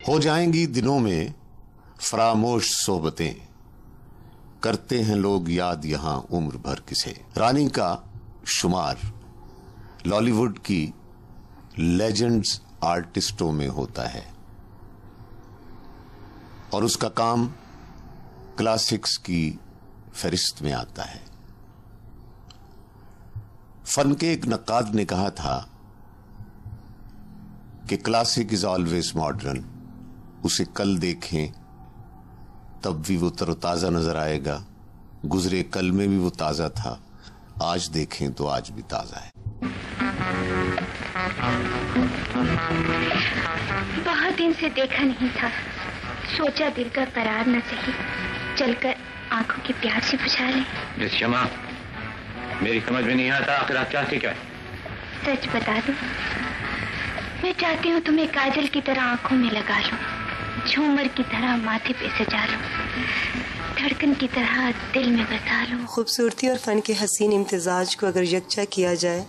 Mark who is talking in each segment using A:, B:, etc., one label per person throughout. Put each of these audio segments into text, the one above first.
A: हो जाएंगी दिनों में फरामोश सोबतें, करते हैं लोग याद यहां उम्र भर किसे। रानी का शुमार लॉलीवुड की लेजेंड्स आर्टिस्टों में होता है और उसका काम क्लासिक्स की फहरिस्त में आता है। फन के एक नक्काद ने कहा था कि क्लासिक इज ऑलवेज मॉडर्न, उसे कल देखें तब भी वो तरोताजा नजर आएगा, गुजरे कल में भी वो ताजा था, आज देखें तो आज भी ताजा है।
B: बहुत दिन से देखा नहीं था, सोचा दिल का करार न सही, चलकर आंखों की प्यार से बुझा ले।
C: शमा, मेरी समझ में नहीं आता आखिर आप चाहती क्या?
B: सच बता दो, मैं चाहती हूँ तुम्हें काजल की तरह आंखों में लगा लूं, झूमर की तरह माथे पे सजा लूं, धड़कन की तरह दिल में बसा लूं।
D: खूबसूरती और फन के हसीन इम्तिजाज को अगर यकजा किया जाए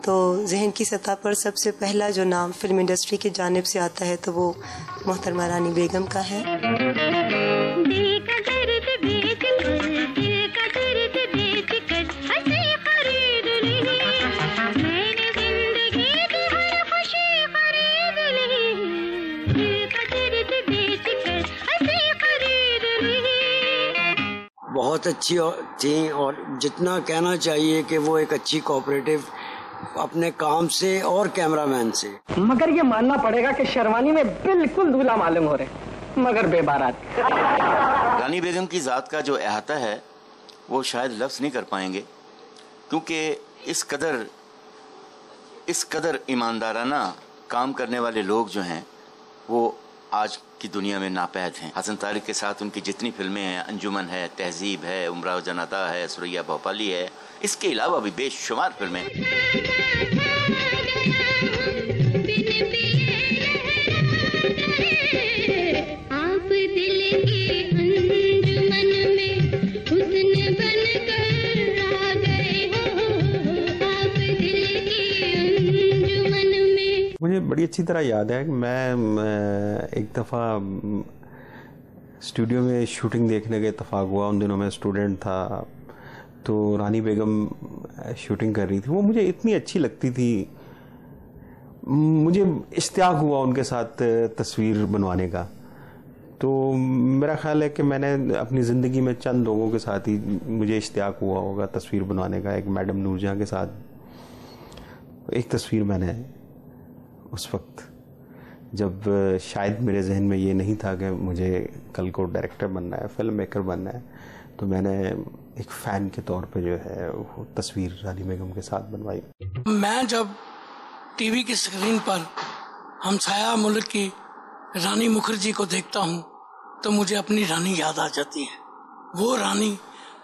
D: तो जहन की सतह पर सबसे पहला जो नाम फिल्म इंडस्ट्री की जानिब से आता है तो वो मोहतरमा रानी बेगम का है।
E: बहुत अच्छी थी और जितना कहना चाहिए कि वो एक अच्छी कोऑपरेटिव अपने काम से और कैमरामैन से।
F: मगर ये मानना पड़ेगा कि शेरवानी में बिल्कुल दूल्हा मालूम हो रहे, मगर बेबारात।
G: रानी बेगम की जात का जो अहाता है वो शायद लफ्ज नहीं कर पाएंगे, क्योंकि इस कदर ईमानदाराना काम करने वाले लोग जो हैं वो आज की दुनिया में नापैद हैं। हसन तारिक के साथ उनकी जितनी फिल्में हैं, अंजुमन है, तहजीब है, उमराव जनाता है, सुरैया भोपाली है, इसके अलावा भी बेशुमार फिल्में।
H: मुझे बड़ी अच्छी तरह याद है कि मैं एक दफ़ा स्टूडियो में शूटिंग देखने का इत्तेफाक हुआ। उन दिनों मैं स्टूडेंट था, तो रानी बेगम शूटिंग कर रही थी। वो मुझे इतनी अच्छी लगती थी, मुझे इश्तियाक हुआ उनके साथ तस्वीर बनवाने का। तो मेरा ख्याल है कि मैंने अपनी ज़िंदगी में चंद लोगों के साथ ही मुझे इश्तियाक हुआ होगा तस्वीर बनवाने का। एक मैडम नूरजहां के साथ एक तस्वीर मैंने उस वक्त, जब शायद मेरे जहन में ये नहीं था कि मुझे कल को डायरेक्टर बनना है, फिल्म मेकर बनना है, तो मैंने एक फ़ैन के तौर पे जो है वो तस्वीर रानी बेगम के साथ बनवाई।
I: मैं जब टीवी की स्क्रीन पर हमसाया मुल्क की रानी मुखर्जी को देखता हूँ तो मुझे अपनी रानी याद आ जाती है। वो रानी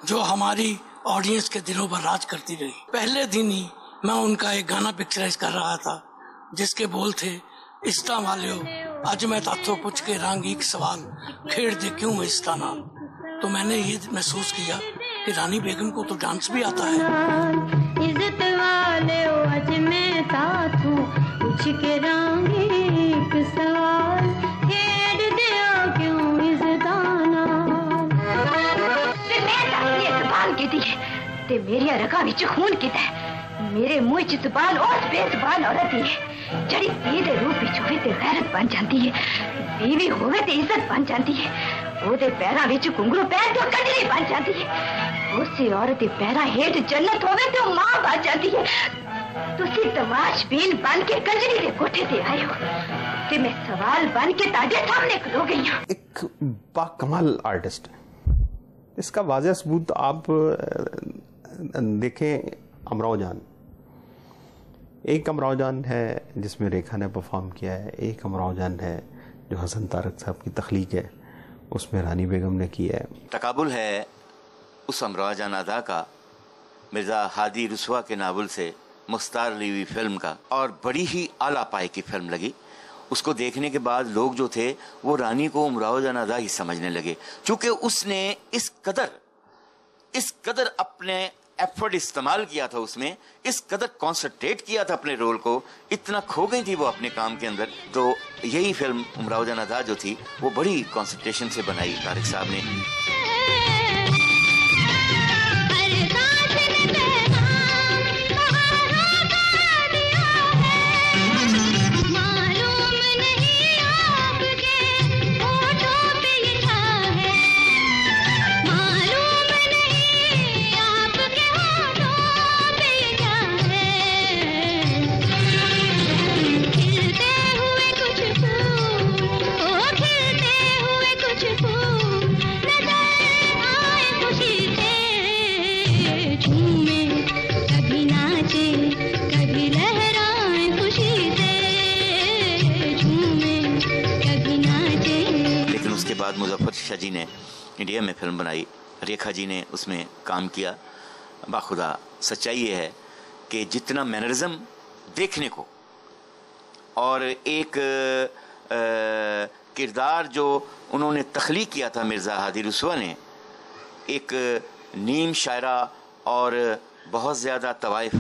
I: जो हमारी ऑडियंस के दिलों पर राज करती रही। पहले दिन ही मैं उनका एक गाना पिक्चराइज कर रहा था जिसके बोल थे, इस्ता वालियो अज मैं ताथों पूछ के रांगी एक सवाल, खेड़ दे क्यों इस्ता नाल। तो मैंने ये महसूस किया कि रानी बेगम को तो डांस भी आता है।
B: इज्जत वालियो अज मैं ताथों पूछ के रांगी एक सवाल, खेड़ दे क्यों इस्ता नाल। ते मैं ये जुबान की दी ते मेरी रगा विच खून किता है। मेरे मुंह च जुबान और बेजुबान औरत ही है जड़ी पी दे रूप विच होवे ते गैरत बन जाती है, बीवी होवे ते इज्जत बन जाती है, ओदे पैरां विच घुंघरू पैर ते कंजरी बन जाती है, उसी औरत दे पैरां हेठ जन्नत होवे ते मां बन जाती है। तुसी तमाशबीन बन के कंजरी दे कोठे ते आए हो ते मैं सवाल बन के ताजे सामने खलो गई हूं। एक
H: बाकमाल आर्टिस्ट है, इसका वाज़ेह सबूत आप देखें। अमराव जान, एक अमराव जान है जिसमें रेखा ने परफॉर्म किया है, एक अमराव जान है जो हसन तारक साहब की तख्लीक है, उसमें रानी बेगम ने किया है।
G: तकाबुल है उस अमराव जान अदा का मिर्ज़ा हादी रुसवा के नावल से मुख्तार ली हुई फिल्म का, और बड़ी ही आला पाए की फिल्म लगी। उसको देखने के बाद लोग जो थे वो रानी को अमराव जान अदा ही समझने लगे, चूँकि उसने इस कदर इस कदर अपने एफर्ट इस्तेमाल किया था उसमें, इस कदर कॉन्सेंट्रेट किया था अपने रोल को, इतना खो गई थी वो अपने काम के अंदर। तो यही फिल्म उमराव जान अता जो थी वो बड़ी कॉन्सेंट्रेशन से बनाई तारिक साहब ने। बाद मुजफ्फर शाह जी ने इंडिया में फिल्म बनाई, रेखा जी ने उसमें काम किया। बाखुदा सच्चाई ये है कि जितना मैनरिज्म देखने को और एक किरदार जो उन्होंने तख्लीक किया था मिर्ज़ा हादी रुसवा ने, एक नीम शायरा और बहुत ज़्यादा तवाइफ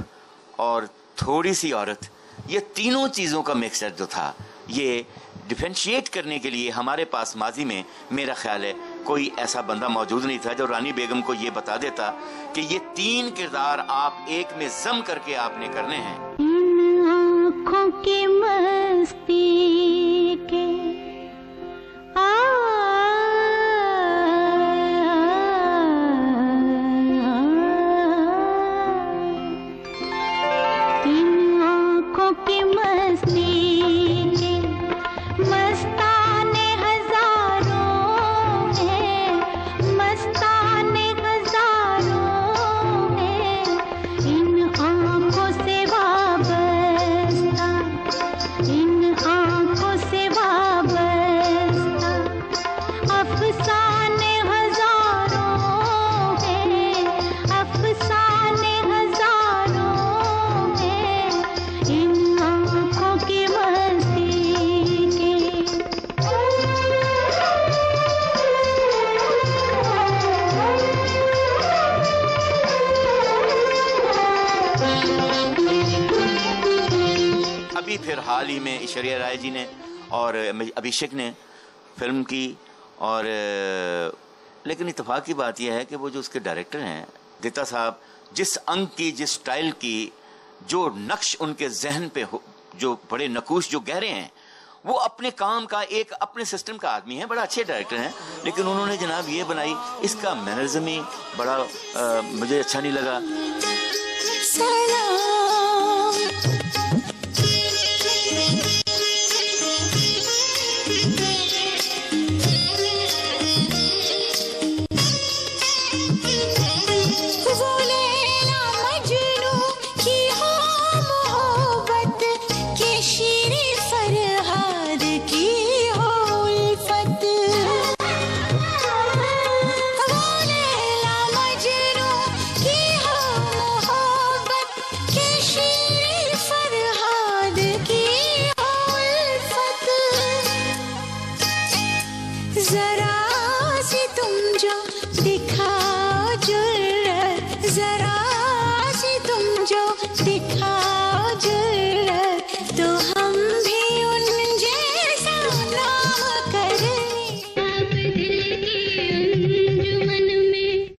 G: और थोड़ी सी औरत, ये तीनों चीज़ों का मिक्सचर जो था, ये डिफरेंशिएट करने के लिए हमारे पास माजी में मेरा ख्याल है कोई ऐसा बंदा मौजूद नहीं था जो रानी बेगम को ये बता देता कि ये तीन किरदार आप एक में जम करके आपने करने हैं।
B: इन आँखों की मस्ती के इन आँखों की मस्ती
G: फिर हाल ही में ऐश्वर्या राय जी ने और अभिषेक ने फिल्म की, और लेकिन इत्तेफाक की बात यह है कि वो जो उसके डायरेक्टर हैं दत्ता साहब, जिस अंग की, जिस स्टाइल की, जो नक्श उनके जहन पे हो, जो बड़े नकूश जो गहरे हैं, वो अपने काम का एक अपने सिस्टम का आदमी है, बड़ा अच्छे डायरेक्टर हैं, लेकिन उन्होंने जनाब ये बनाई, इसका मैनरिज्म ही बड़ा मुझे अच्छा नहीं लगा।